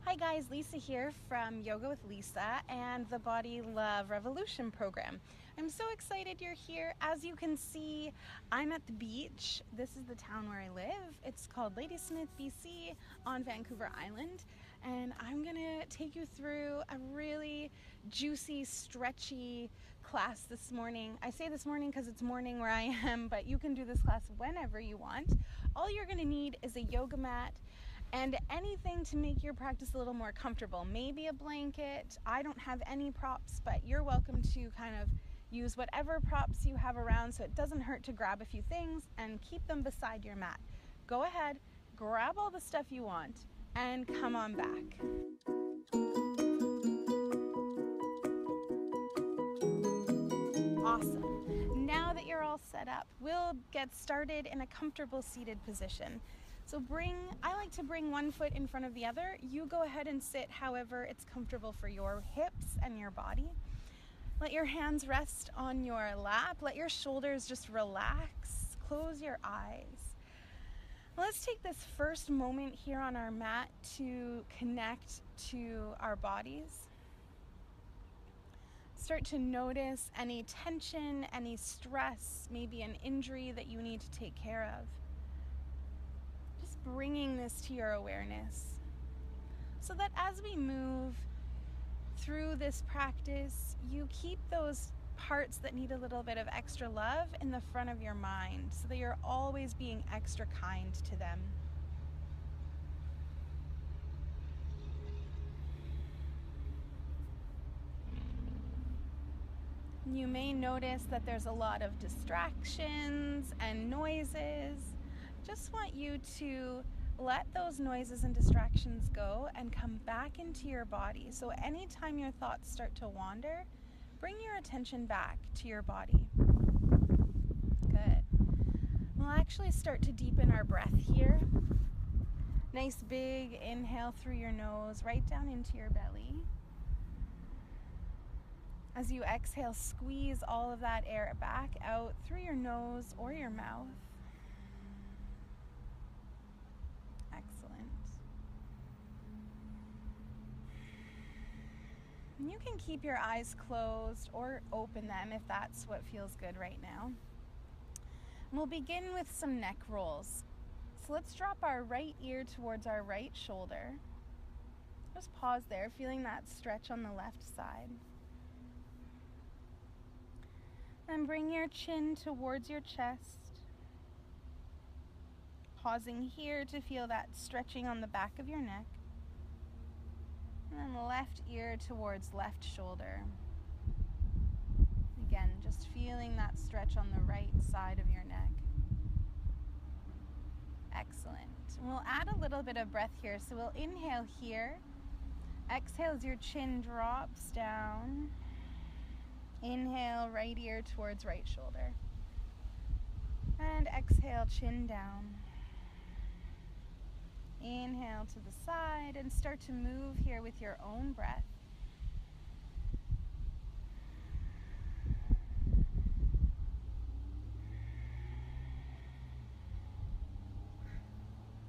Hi guys, Lisa here from Yoga with Lisa and the Body Love Revolution program. I'm so excited you're here. As you can see, I'm at the beach. This is the town where I live. It's called Ladysmith, BC on Vancouver Island. And I'm gonna take you through a really juicy, stretchy class this morning. I say this morning because it's morning where I am, but you can do this class whenever you want. All you're gonna need is a yoga mat and anything to make your practice a little more comfortable. Maybe a blanket. I don't have any props, but you're welcome to kind of use whatever props you have around so it doesn't hurt to grab a few things and keep them beside your mat. Go ahead, grab all the stuff you want, and come on back. Awesome. Now that you're all set up, we'll get started in a comfortable seated position. So I like to bring one foot in front of the other. You go ahead and sit however it's comfortable for your hips and your body. Let your hands rest on your lap. Let your shoulders just relax. Close your eyes. Let's take this first moment here on our mat to connect to our bodies. Start to notice any tension, any stress, maybe an injury that you need to take care of. Just bringing this to your awareness so that as we move through this practice, you keep those parts that need a little bit of extra love in the front of your mind so that you're always being extra kind to them. You may notice that there's a lot of distractions and noises. Just want you to let those noises and distractions go and come back into your body. So anytime your thoughts start to wander, bring your attention back to your body. Good. We'll actually start to deepen our breath here. Nice big inhale through your nose, right down into your belly. As you exhale, squeeze all of that air back out through your nose or your mouth. Excellent. And you can keep your eyes closed or open them if that's what feels good right now. And we'll begin with some neck rolls. So let's drop our right ear towards our right shoulder. Just pause there, feeling that stretch on the left side. And bring your chin towards your chest. Pausing here to feel that stretching on the back of your neck. And then left ear towards left shoulder. Again, just feeling that stretch on the right side of your neck. Excellent. And we'll add a little bit of breath here. So we'll inhale here. Exhale as your chin drops down. Inhale, right ear towards right shoulder. And exhale, chin down. Inhale to the side and start to move here with your own breath.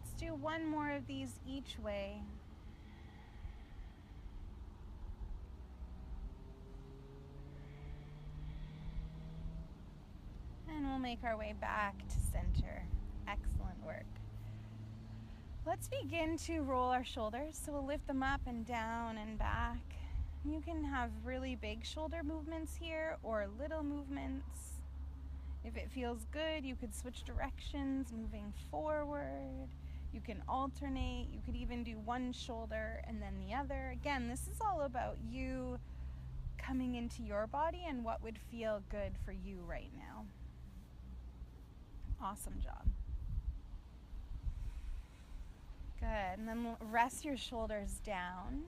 Let's do one more of these each way. And we'll make our way back to center. Excellent work. Let's begin to roll our shoulders. So we'll lift them up and down and back. You can have really big shoulder movements here or little movements. If it feels good, you could switch directions, moving forward. You can alternate. You could even do one shoulder and then the other. Again, this is all about you coming into your body and what would feel good for you right now. Awesome job. Good, and then rest your shoulders down.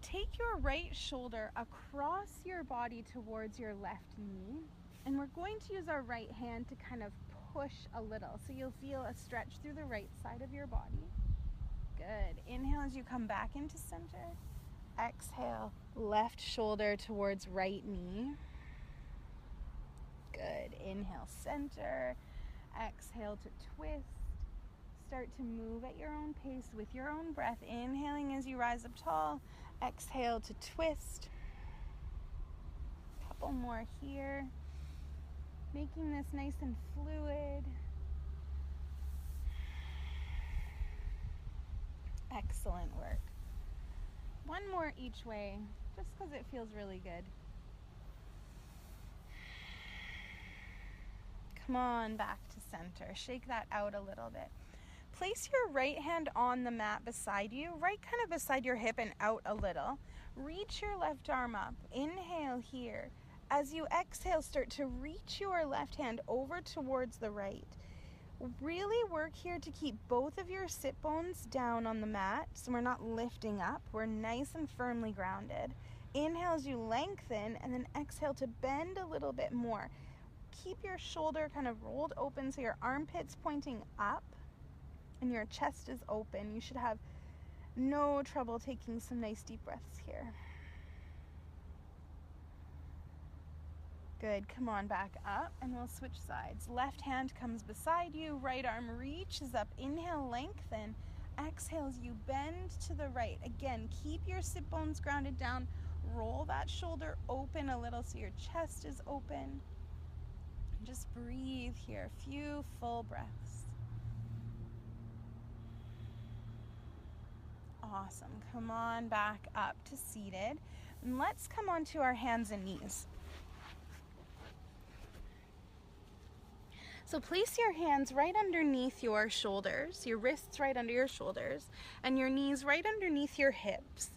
Take your right shoulder across your body towards your left knee, and we're going to use our right hand to kind of push a little. So you'll feel a stretch through the right side of your body. Good. Inhale as you come back into center. Exhale, left shoulder towards right knee. Good. Inhale, center. Exhale to twist. start to move at your own pace with your own breath. Inhaling as you rise up tall. Exhale to twist. Couple more here. Making this nice and fluid. Excellent work. One more each way, just because it feels really good. Come on back to center. Shake that out a little bit. Place your right hand on the mat beside you, right kind of beside your hip and out a little. Reach your left arm up. Inhale here. As you exhale, start to reach your left hand over towards the right. Really work here to keep both of your sit bones down on the mat so we're not lifting up. We're nice and firmly grounded. Inhale as you lengthen, and then exhale to bend a little bit more. Keep your shoulder kind of rolled open so your armpit's pointing up and your chest is open. You should have no trouble taking some nice deep breaths here. Good. Come on back up and we'll switch sides. Left hand comes beside you. Right arm reaches up. Inhale, lengthen. Exhale as you bend to the right. Again, keep your sit bones grounded down. Roll that shoulder open a little so your chest is open. And just breathe here. A few full breaths. Awesome. Come on back up to seated. And let's come onto our hands and knees. So place your hands right underneath your shoulders, your wrists right under your shoulders, and your knees right underneath your hips.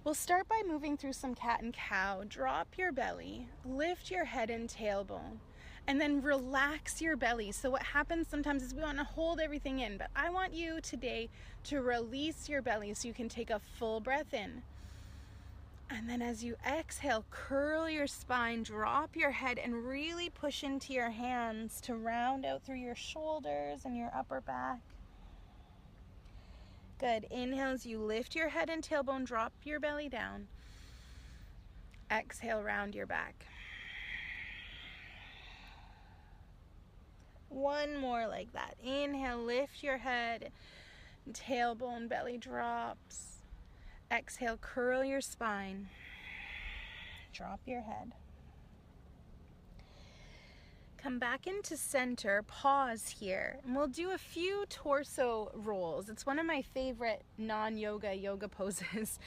We'll start by moving through some cat and cow. Drop your belly, lift your head and tailbone, and then relax your belly. So what happens sometimes is we want to hold everything in, but I want you today to release your belly so you can take a full breath in. And then as you exhale, curl your spine, drop your head, and really push into your hands to round out through your shoulders and your upper back. Good. Inhale as you lift your head and tailbone, drop your belly down. Exhale, round your back. One more like that. Inhale, lift your head, tailbone, belly drops. Exhale, curl your spine, drop your head. Come back into center, pause here, and we'll do a few torso rolls. It's one of my favorite non-yoga yoga poses.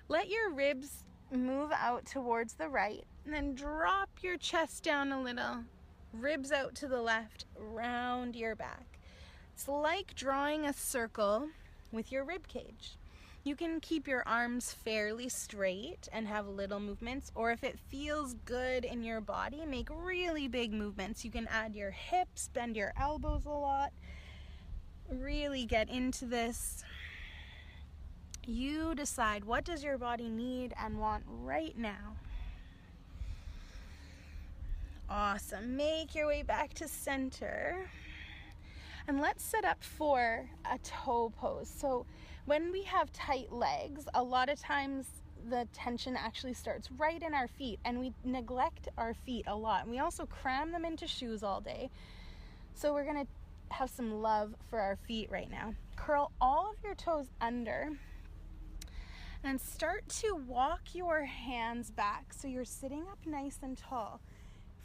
Let your ribs move out towards the right, and then drop your chest down a little, ribs out to the left, round your back. It's like drawing a circle with your rib cage. You can keep your arms fairly straight and have little movements, or if it feels good in your body, make really big movements. You can add your hips, bend your elbows a lot, really get into this. You decide, what does your body need and want right now? Awesome. Make your way back to center. And let's set up for a toe pose. So when we have tight legs, a lot of times the tension actually starts right in our feet, and we neglect our feet a lot. And we also cram them into shoes all day. So we're going to have some love for our feet right now. Curl all of your toes under and start to walk your hands back so you're sitting up nice and tall.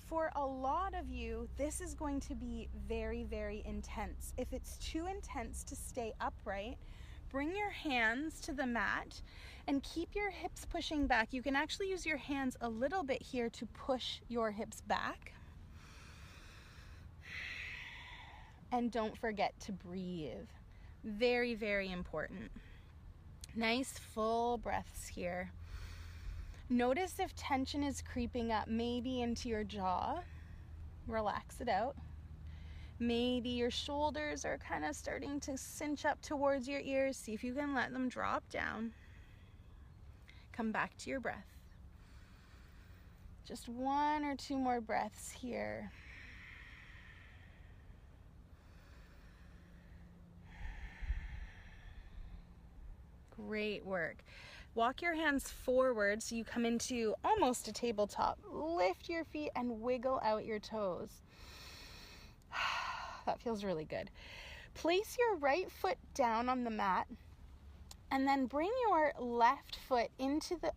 For a lot of you, this is going to be very, very intense. If it's too intense to stay upright, bring your hands to the mat and keep your hips pushing back. You can actually use your hands a little bit here to push your hips back. And don't forget to breathe. Very, very important. Nice full breaths here. Notice if tension is creeping up, maybe into your jaw. Relax it out. Maybe your shoulders are kind of starting to cinch up towards your ears. See if you can let them drop down. Come back to your breath. Just one or two more breaths here. Great work. Walk your hands forward so you come into almost a tabletop. Lift your feet and wiggle out your toes. That feels really good. Place your right foot down on the mat and then bring your left foot into the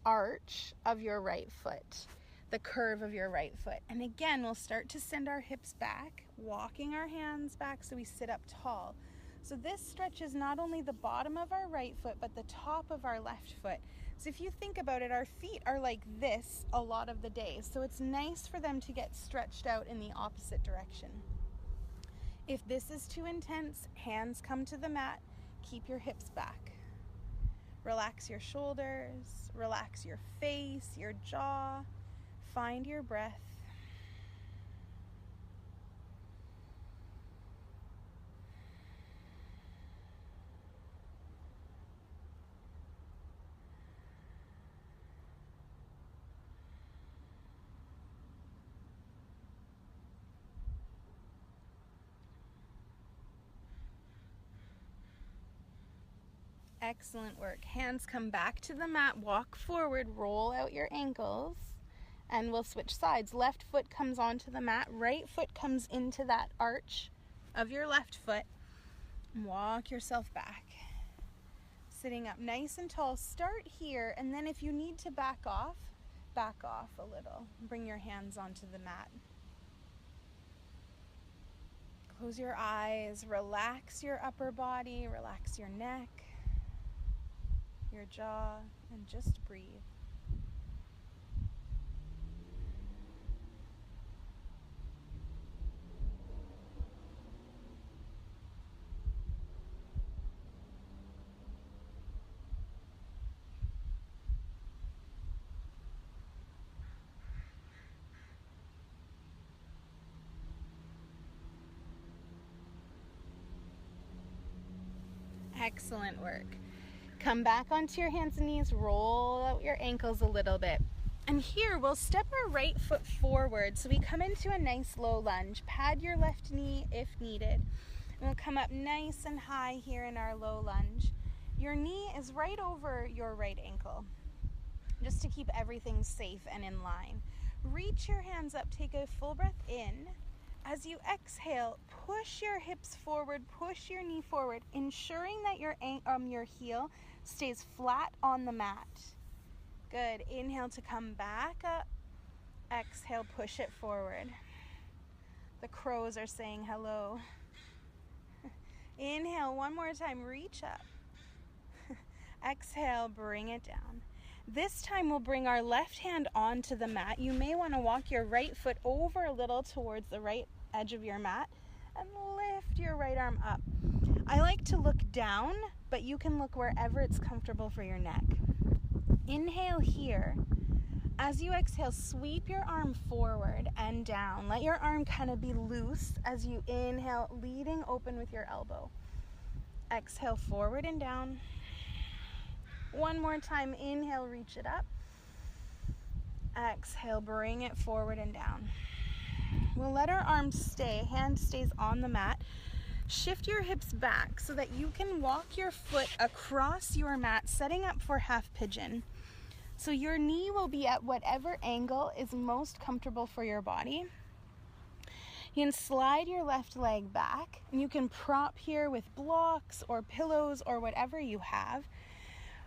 arch of your right foot, the curve of your right foot. And again, we'll start to send our hips back, walking our hands back so we sit up tall. So this stretches not only the bottom of our right foot, but the top of our left foot. So if you think about it, our feet are like this a lot of the day. So it's nice for them to get stretched out in the opposite direction. If this is too intense, hands come to the mat, keep your hips back. Relax your shoulders, relax your face, your jaw, find your breath. Excellent work. Hands come back to the mat, walk forward, roll out your ankles, and we'll switch sides. Left foot comes onto the mat, right foot comes into that arch of your left foot. Walk yourself back. Sitting up nice and tall. Start here, and then if you need to back off a little. Bring your hands onto the mat. Close your eyes, relax your upper body, relax your neck, your jaw, and just breathe. Excellent work. Come back onto your hands and knees, roll out your ankles a little bit. And here we'll step our right foot forward. So we come into a nice low lunge. Pad your left knee if needed. And we'll come up nice and high here in our low lunge. Your knee is right over your right ankle, just to keep everything safe and in line. Reach your hands up, take a full breath in. As you exhale, push your hips forward, push your knee forward, ensuring that your heel stays flat on the mat. Good. Inhale to come back up. Exhale, push it forward. The crows are saying hello. Inhale, one more time, reach up. Exhale, bring it down. This time we'll bring our left hand onto the mat. You may want to walk your right foot over a little towards the right edge of your mat and lift your right arm up. I like to look down, but you can look wherever it's comfortable for your neck. Inhale here. As you exhale, sweep your arm forward and down. Let your arm kind of be loose as you inhale, leading open with your elbow. Exhale, forward and down. One more time, inhale, reach it up. Exhale, bring it forward and down. We'll let our arms stay, hand stays on the mat. Shift your hips back so that you can walk your foot across your mat, setting up for half pigeon. So your knee will be at whatever angle is most comfortable for your body. You can slide your left leg back, and you can prop here with blocks or pillows or whatever you have.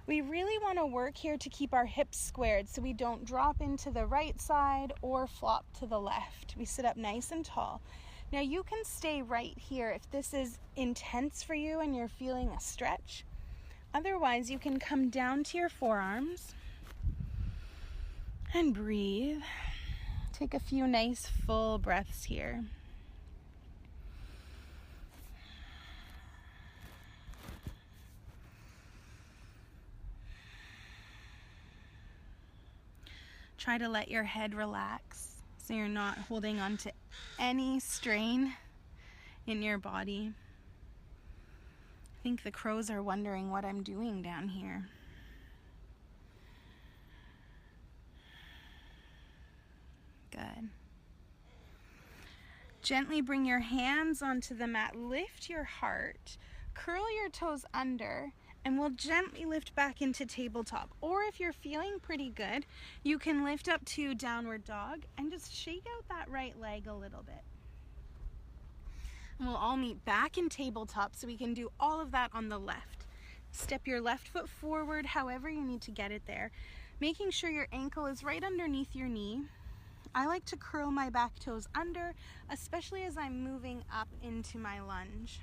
We really want to work here to keep our hips squared so we don't drop into the right side or flop to the left. We sit up nice and tall. Now you can stay right here if this is intense for you and you're feeling a stretch. Otherwise, you can come down to your forearms and breathe. Take a few nice full breaths here. Try to let your head relax so you're not holding on to any strain in your body. I think the crows are wondering what I'm doing down here. Good. Gently bring your hands onto the mat, lift your heart, curl your toes under, and we'll gently lift back into tabletop. Or if you're feeling pretty good, you can lift up to downward dog and just shake out that right leg a little bit. And we'll all meet back in tabletop, so we can do all of that on the left. Step your left foot forward however you need to get it there, making sure your ankle is right underneath your knee. I like to curl my back toes under, especially as I'm moving up into my lunge.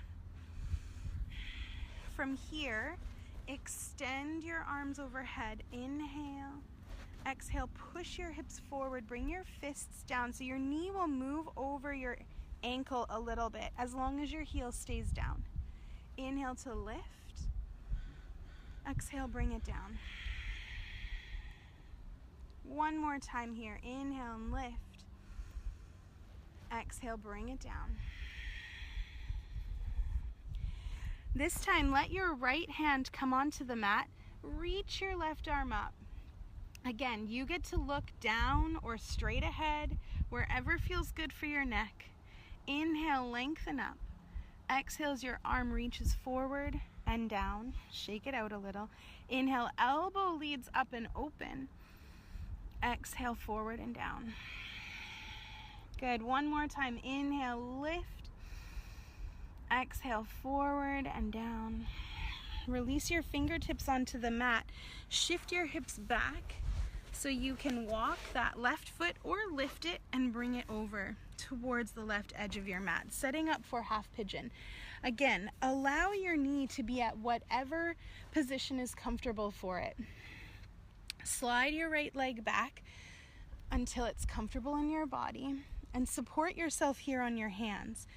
From here, extend your arms overhead. Inhale. Exhale, push your hips forward, bring your fists down so your knee will move over your ankle a little bit as long as your heel stays down. Inhale to lift. Exhale, bring it down. One more time here. Inhale and lift. Exhale, bring it down. This time, let your right hand come onto the mat. Reach your left arm up. Again, you get to look down or straight ahead, wherever feels good for your neck. Inhale, lengthen up. Exhale as your arm reaches forward and down. Shake it out a little. Inhale, elbow leads up and open. Exhale, forward and down. Good. One more time. Inhale, lift. Exhale, forward and down. Release your fingertips onto the mat. Shift your hips back so you can walk that left foot or lift it and bring it over towards the left edge of your mat, setting up for half pigeon. Again, allow your knee to be at whatever position is comfortable for it. Slide your right leg back until it's comfortable in your body and support yourself here on your hands.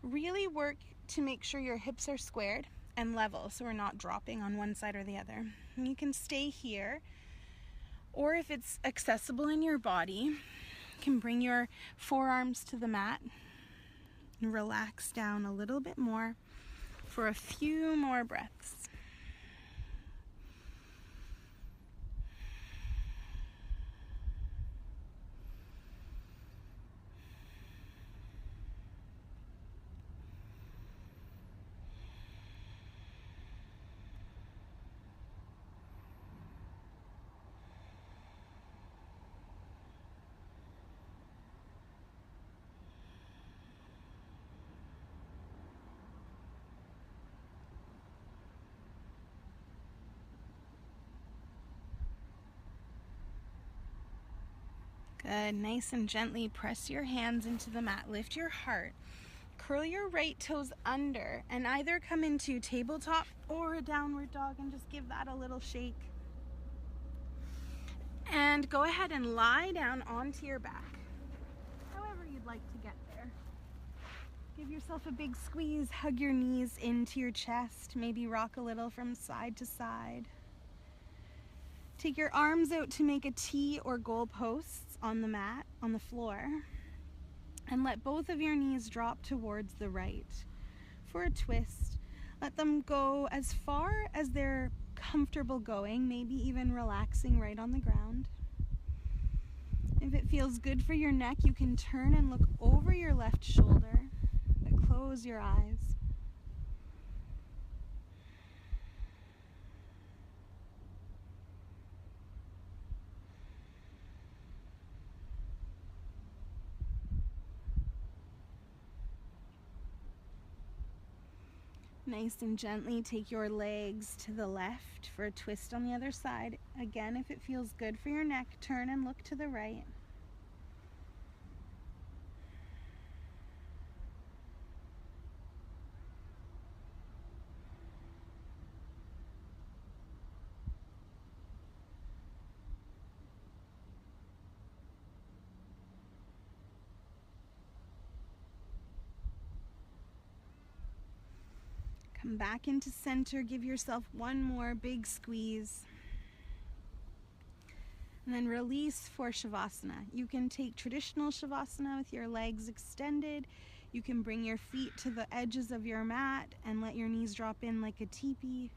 Really work to make sure your hips are squared and level so we're not dropping on one side or the other. And you can stay here, or if it's accessible in your body, you can bring your forearms to the mat and relax down a little bit more for a few more breaths. Good. Nice and gently press your hands into the mat. Lift your heart. Curl your right toes under and either come into tabletop or a downward dog and just give that a little shake. And go ahead and lie down onto your back, however you'd like to get there. Give yourself a big squeeze. Hug your knees into your chest. Maybe rock a little from side to side. Take your arms out to make a T or goal posts on the mat, on the floor, and let both of your knees drop towards the right for a twist. Let them go as far as they're comfortable going, maybe even relaxing right on the ground. If it feels good for your neck, you can turn and look over your left shoulder, but close your eyes. Nice and gently take your legs to the left for a twist on the other side. Again, if it feels good for your neck, turn and look to the right. Come back into center, give yourself one more big squeeze. And then release for Shavasana. You can take traditional Shavasana with your legs extended. You can bring your feet to the edges of your mat and let your knees drop in like a teepee.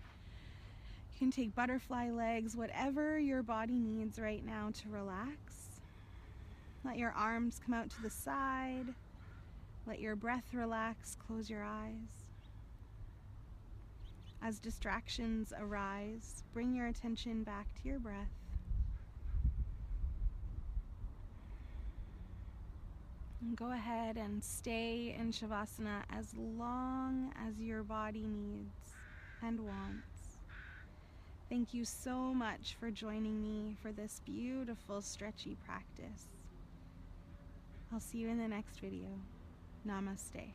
You can take butterfly legs, whatever your body needs right now to relax. Let your arms come out to the side. Let your breath relax. Close your eyes. As distractions arise, bring your attention back to your breath. And go ahead and stay in Shavasana as long as your body needs and wants. Thank you so much for joining me for this beautiful stretchy practice. I'll see you in the next video. Namaste.